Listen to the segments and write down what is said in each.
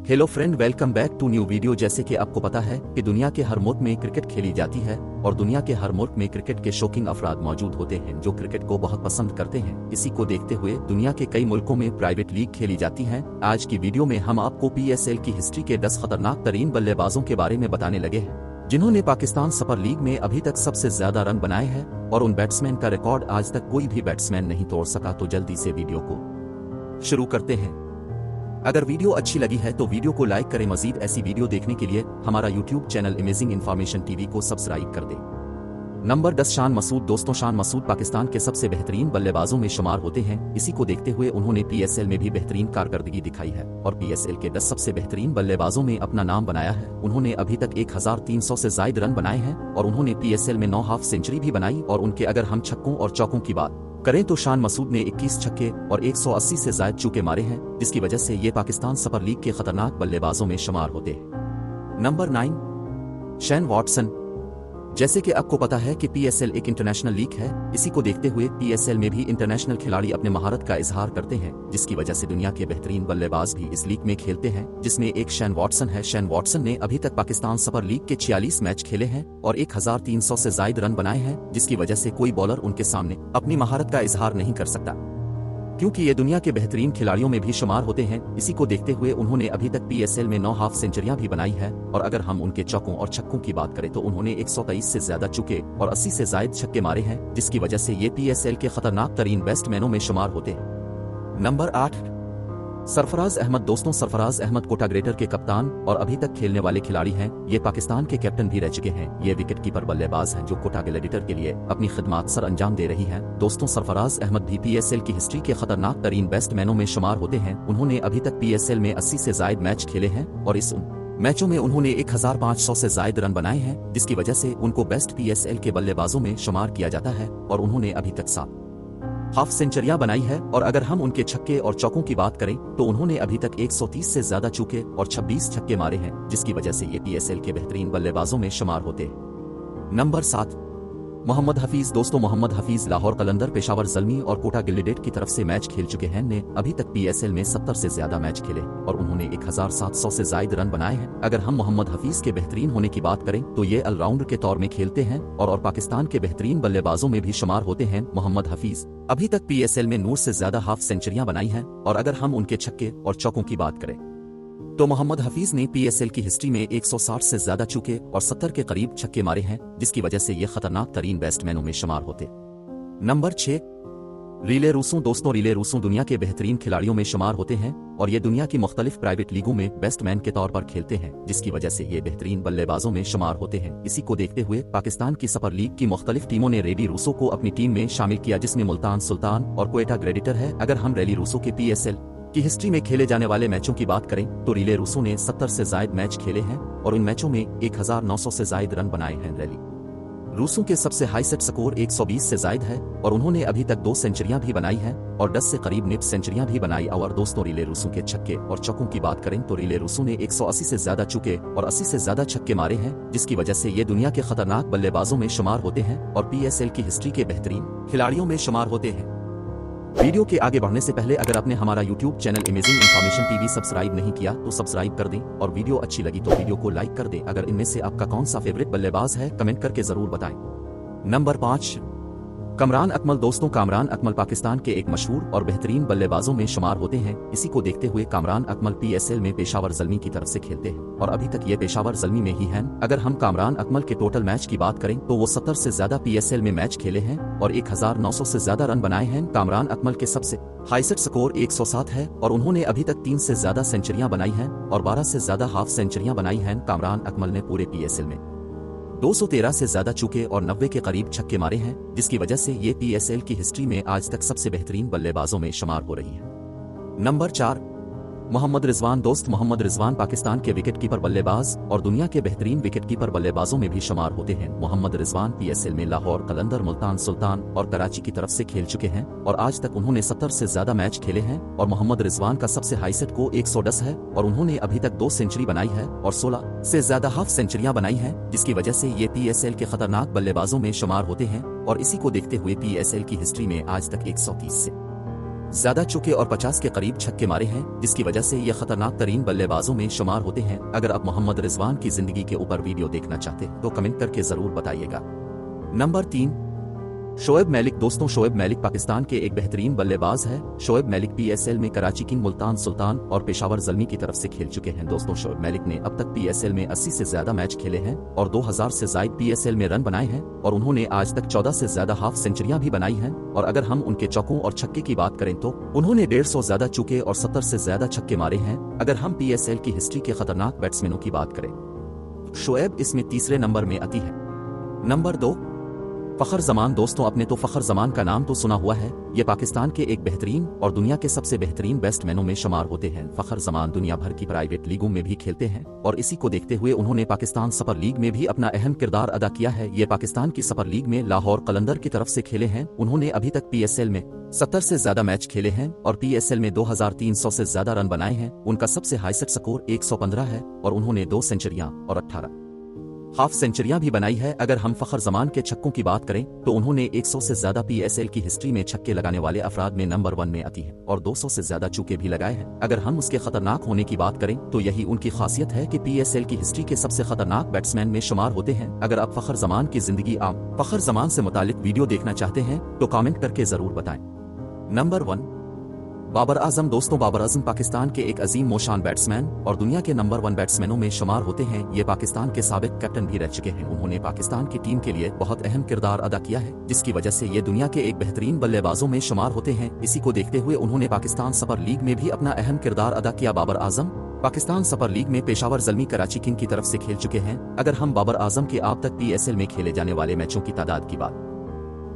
Hello friend, welcome back to new video. जैसे कि आपको पता है कि दुनिया के हर मुल्क में क्रिकेट खेली जाती है और दुनिया के हर मुल्क में क्रिकेट के शौकीन अफराद मौजूद होते हैं जो क्रिकेट को बहुत पसंद करते हैं। इसी को देखते हुए दुनिया के कई मुल्कों में प्राइवेट लीग खेली जाती है। आज की वीडियो में हम आपको PSL की हिस्ट्री के 10 खतरनाक तरीन बल्लेबाजों के बारे में बताने लगे हैं जिन्होंने पाकिस्तान सुपर लीग में अभी तक सबसे ज्यादा रन बनाए हैं और उन बैट्समैन का रिकॉर्ड आज तक कोई भी बैट्समैन नहीं तोड़ सका। तो जल्दी से वीडियो को शुरू करते हैं। अगर वीडियो अच्छी लगी है तो वीडियो को लाइक करें। मजीद ऐसी वीडियो देखने के लिए हमारा YouTube channel amazing information TV को सब्सक्राइब कर दें। नंबर 10, शान मसूद। दोस्तों, शान मसूद पाकिस्तान के सबसे बेहतरीन बल्लेबाजों में शुमार होते हैं। इसी को देखते हुए उन्होंने PSL में भी बेहतरीन कारकर्दगी दिखाई है और PSL के 10 सबसे बेहतरीन बल्लेबाजों में अपना नाम बनाया है। उन्होंने अभी तक 1300 से ज्यादा रन बनाए हैं और उन्होंने PSL में 9 हाफ सेंचुरी भी बनाई। और उनके अगर हम छक्कों और चौकों की बात करें तो शान मसूद ने 21 छक्के और 180 से ज्यादा चौके मारे हैं, जिसकी वजह से ये पाकिस्तान सुपर लीग के खतरनाक बल्लेबाजों में शुमार होते हैं। Number 9, Shane Watson. जैसे कि आपको पता है कि PSL एक इंटरनेशनल लीग है। इसी को देखते हुए PSL में भी इंटरनेशनल खिलाड़ी अपने महारत का इजहार करते हैं, जिसकी वजह से दुनिया के बेहतरीन बल्लेबाज भी इस लीग में खेलते हैं, जिसमें एक शेन वॉटसन है। शेन वॉटसन ने अभी तक पाकिस्तान सुपर लीग के 46 मैच खेले हैं और 1300 से ज्यादा रन बनाए हैं, जिसकी वजह से कोई बॉलर उनके सामने अपनी महारत का इजहार नहीं कर सकता, क्योंकि ये दुनिया के बेहतरीन खिलाड़ियों में भी शुमार होते हैं। इसी को देखते हुए उन्होंने अभी तक PSL में 9 हाफ सेंचुरियां भी बनाई है। और अगर हम उनके चौकों और छक्कों की बात करें तो उन्होंने 123 से ज्यादा चौके और 80 से ज्यादा छक्के मारे हैं, जिसकी वजह से ये PSL के खतरनाक तरीन बैट्समैनों में शुमार होते हैं। नंबर 8, सरफराज अहमद। दोस्तों, सरफराज अहमद कोटा ग्रेटर के कप्तान और अभी तक खेलने वाले खिलाड़ी हैं। ये पाकिस्तान के कैप्टन भी रह चुके हैं। ये विकेट कीपर बल्लेबाज हैं जो कोटा ग्लेडिएटर के लिए अपनी खिदमात सर अंजाम दे रही हैं। दोस्तों, सरफराज अहमद भी PSL की हिस्ट्री के खतरनाक तरीन बैट्समैनों में शुमार होते हैं। उन्होंने अभी तक PSL में 80 से ज्यादा मैच खेले हैं और इस मैचों में उन्होंने 1500 से ज्यादा रन बनाए हैं, जिसकी वजह से उनको बेस्ट PSL के बल्लेबाजों में शुमार किया जाता है। और उन्होंने अभी तक 7 हाफ सेंचुरियां बनाई है। और अगर हम उनके छक्के और चौकों की बात करें तो उन्होंने अभी तक 130 से ज्यादा चौके और 26 छक्के मारे हैं, जिसकी वजह से ये PSL के बेहतरीन बल्लेबाजों में शुमार होते हैं। नंबर 7, मोहम्मद हफीज। दोस्तों, मोहम्मद हफीज लाहौर कलंदर, पेशावर ज़ल्मी और कोटा गिल्डेट की तरफ से मैच खेल चुके हैं। ने अभी तक PSL में 70 से ज्यादा मैच खेले और उन्होंने 1700 से ज्यादा रन बनाए हैं। अगर हम मोहम्मद हफीज के बेहतरीन होने की बात करें तो ये ऑलराउंडर के तौर में खेलते हैं और पाकिस्तान के बेहतरीन बल्लेबाजों में भी शुमार होते हैं। मोहम्मद हफीज अभी तक PSL में 9 से ज्यादा हाफ सेंचुरियां बनाई हैं। और अगर हम उनके छक्के और चौकों की बात करें तो मोहम्मद हफीज ने PSL की हिस्ट्री में 160 से ज्यादा चौके और 70 के करीब छक्के मारे हैं, जिसकी वजह से ये खतरनाक तरीन बैट्समैनों में शुमार होते। Number 6, Rilee Rossouw. दोस्तों, रिले रूसों दुनिया के बेहतरीन खिलाड़ियों में शुमार होते हैं और ये दुनिया की मुख्तलिफ प्राइवेट लीगों में बैट्समैन के तौर पर खेलते हैं, जिसकी वजह से ये बेहतरीन बल्लेबाजों में शुमार होते हैं। इसी को देखते हुए पाकिस्तान की सुपर लीग की मुख्तलिफ टीमों ने रेली रूसो को अपनी टीम में शामिल किया, जिसमें मुल्तान सुल्तान और कोयटा ग्लेडिएटर है। अगर हम रेली रूसो के PSL की हिस्ट्री में खेले जाने वाले मैचों की बात करें तो रिले रूसो ने 70 से ज्यादा मैच खेले हैं और इन मैचों में 1900 से ज्यादा रन बनाए हैं। रेली रूसों के सबसे हाई सेट स्कोर 120 से ज्यादा है और उन्होंने अभी तक 2 सेंचुरियां भी बनाई हैं और 10 से करीब निप सेंचुरियां भी बनाई। और दोस्तों, रिले रूसों के छक्के और चौकों की बात करें तो रिले रूसों ने 180 से ज्यादा चौके और 80 से ज्यादा छक्के मारे हैं, जिसकी वजह से ये दुनिया के खतरनाक बल्लेबाजों में शुमार होते हैं और PSL की हिस्ट्री के बेहतरीन खिलाड़ियों में शुमार होते हैं। वीडियो के आगे बढ़ने से पहले अगर आपने हमारा YouTube channel amazing information TV subscribe नहीं किया तो सब्सक्राइब कर दें और वीडियो अच्छी लगी तो वीडियो को लाइक कर दें। अगर इनमें से आपका कौन सा फेवरेट बल्लेबाज है कमेंट करके जरूर बताएं। नंबर 5, कामरान अकमल। दोस्तों, कामरान अकमल पाकिस्तान के एक मशहूर और बेहतरीन बल्लेबाजों में शुमार होते हैं। इसी को देखते हुए कामरान अकमल PSL में पेशावर ज़ल्मी की तरफ से खेलते हैं और अभी तक ये पेशावर ज़ल्मी में ही हैं। अगर हम कामरान अकमल के टोटल मैच की बात करें तो वो 70 से ज्यादा PSL में मैच खेले हैं और 1900 से ज्यादा रन बनाए हैं। कामरान अकमल के सबसे हाईएस्ट स्कोर 107 है और उन्होंने अभी तक 3 से ज्यादा सेंचुरियां बनाई हैं और 12 से ज्यादा हाफ सेंचुरियां बनाई हैं। कामरान अकमल ने पूरे PSL में 213 से ज्यादा चौके और 90 के करीब छक्के मारे हैं, जिसकी वजह से ये PSL की हिस्ट्री में आज तक सबसे बेहतरीन बल्लेबाजों में शुमार हो रही है। नंबर 4, मोहम्मद रिजवान। दोस्त, मोहम्मद रिजवान पाकिस्तान के विकेट कीपर बल्लेबाज और दुनिया के बेहतरीन विकेट कीपर बल्लेबाजों में भी शुमार होते हैं। मोहम्मद रिजवान PSL में लाहौर कलंदर, मुल्तान सुल्तान और कराची की तरफ से खेल चुके हैं और आज तक उन्होंने 70 से ज्यादा मैच खेले हैं। और मोहम्मद रिजवान का सबसे हाई सेट को 110 है और उन्होंने अभी तक 2 सेंचुरी बनाई है और 16 से ज्यादा हाफ सेंचुरियां बनाई हैं, जिसकी वजह से ये PSL के खतरनाक बल्लेबाजों में शुमार होते हैं। और इसी को देखते हुए PSL की हिस्ट्री में आज तक 130 से ज्यादा चौके और 50 के करीब छक्के मारे हैं, जिसकी वजह से ये खतरनाक तरीन बल्लेबाजों में शुमार होते हैं। अगर आप मोहम्मद रिजवान की जिंदगी के ऊपर वीडियो देखना चाहते हैं तो कमेंट करके जरूर बताइएगा। नंबर 3, शोएब मलिक। दोस्तों, शोएब मलिक पाकिस्तान के एक बेहतरीन बल्लेबाज है। शोएब मलिक PSL में कराची किंग, मुल्तान सुल्तान और पेशावर ज़ल्मी की तरफ से खेल चुके हैं। दोस्तों, शोएब मलिक ने अब तक PSL में 80 से ज्यादा मैच खेले हैं और 2000 से ज्यादा PSL में रन बनाए हैं और उन्होंने आज तक 14 से ज्यादा हाफ सेंचुरियां भी बनाई हैं। और अगर हम उनके चौकों और छक्के की बात करें तो उन्होंने 150 ज्यादा चौके और 70 से ज्यादा छक्के मारे हैं। अगर हम PSL की हिस्ट्री के खतरनाक बैट्समैनों की बात करें, शोएब इसमें तीसरे नंबर में आती है। नंबर 2, फखर जमान। दोस्तों, आपने तो फखर जमान का नाम तो सुना हुआ है। ये पाकिस्तान के एक बेहतरीन और दुनिया के सबसे बेहतरीन बैट्समैनों में शुमार होते हैं। फखर जमान दुनिया भर की प्राइवेट लीगों में भी खेलते हैं और इसी को देखते हुए उन्होंने पाकिस्तान सुपर लीग में भी अपना अहम किरदार अदा किया है। ये पाकिस्तान की सुपर लीग में लाहौर कलंदर की तरफ से खेले हैं। उन्होंने अभी तक PSL में 70 से ज्यादा मैच खेले हैं और PSL में 2300 से ज्यादा रन बनाए हैं। उनका सबसे हाईएस्ट स्कोर 115 है और उन्होंने 2 सेंचुरियां और 18 हाफ सेंचुरियां भी बनाई है। अगर हम फखर जमान के छक्कों की बात करें तो उन्होंने 100 से ज्यादा PSL की हिस्ट्री में छक्के लगाने वाले अफराद में नंबर 1 में आती है और 200 से ज्यादा चौके भी लगाए हैं। अगर हम उसके खतरनाक होने की बात करें तो यही उनकी खासियत है कि PSL की हिस्ट्री के सबसे खतरनाक बैट्समैन में शुमार होते हैं। अगर आप फखर जमान की जिंदगी, आप फखर जमान से मुतालिक वीडियो देखना चाहते हैं तो कमेंट करके जरूर बताएं। नंबर 1, बाबर आजम। दोस्तों, बाबर आजम पाकिस्तान के एक अजीम मोशान बैट्समैन और दुनिया के नंबर 1 बैट्समैनों में शुमार होते हैं। ये पाकिस्तान के साबिक कैप्टन भी रह चुके हैं। उन्होंने पाकिस्तान की टीम के लिए बहुत अहम किरदार अदा किया है, जिसकी वजह से ये दुनिया के एक बेहतरीन बल्लेबाजों में शुमार होते हैं। इसी को देखते हुए उन्होंने पाकिस्तान सुपर लीग में भी अपना अहम किरदार अदा किया। बाबर आजम पाकिस्तान सुपर लीग में पेशावर ज़ल्मी, कराची किंग की तरफ से खेल चुके हैं। अगर हम बाबर आजम के अब तक PSL में खेले जाने वाले मैचों की तादाद की बात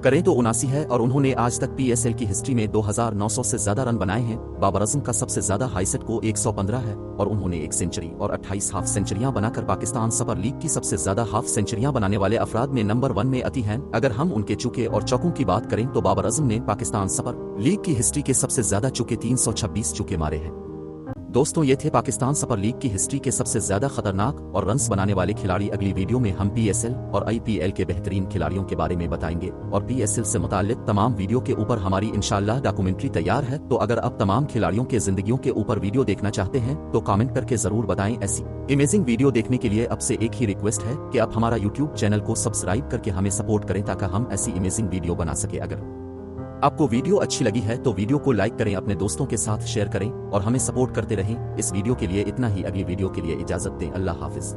करें तो 79 है और उन्होंने आज तक PSL की हिस्ट्री में 2900 से ज्यादा रन बनाए हैं। बाबर आजम का सबसे ज्यादा हाईएस्ट को 115 है और उन्होंने 1 सेंचुरी और 28 हाफ सेंचुरियां बनाकर पाकिस्तान सुपर लीग की सबसे ज्यादा हाफ सेंचुरियां बनाने वाले अफराद में नंबर 1 में आती हैं। अगर हम उनके चौके और चौकों की बात करें तो बाबर आजम ने पाकिस्तान सुपर लीग की हिस्ट्री के सबसे ज्यादा चौके 326 चौके मारे हैं। दोस्तों, ये थे पाकिस्तान सुपर लीग की हिस्ट्री के सबसे ज्यादा खतरनाक और रन्स बनाने वाले खिलाड़ी। अगली वीडियो में हम PSL और IPL के बेहतरीन खिलाड़ियों के बारे में बताएंगे और PSL से मुताल्लिक तमाम वीडियो के ऊपर हमारी इंशाअल्लाह डॉक्यूमेंट्री तैयार है। तो अगर आप तमाम खिलाड़ियों के जिंदगियों के ऊपर वीडियो देखना चाहते हैं तो कमेंट करके जरूर बताएं। ऐसी अमेजिंग वीडियो देखने के लिए आपसे एक ही रिक्वेस्ट है कि आप हमारा YouTube चैनल को सब्सक्राइब करके हमें सपोर्ट करें ताकि हम ऐसी अमेजिंग वीडियो बना सके। अगर आपको वीडियो अच्छी लगी है तो वीडियो को लाइक करें, अपने दोस्तों के साथ शेयर करें और हमें सपोर्ट करते रहें। इस वीडियो के लिए इतना ही। अगली वीडियो के लिए इजाजत दें। अल्लाह हाफिज।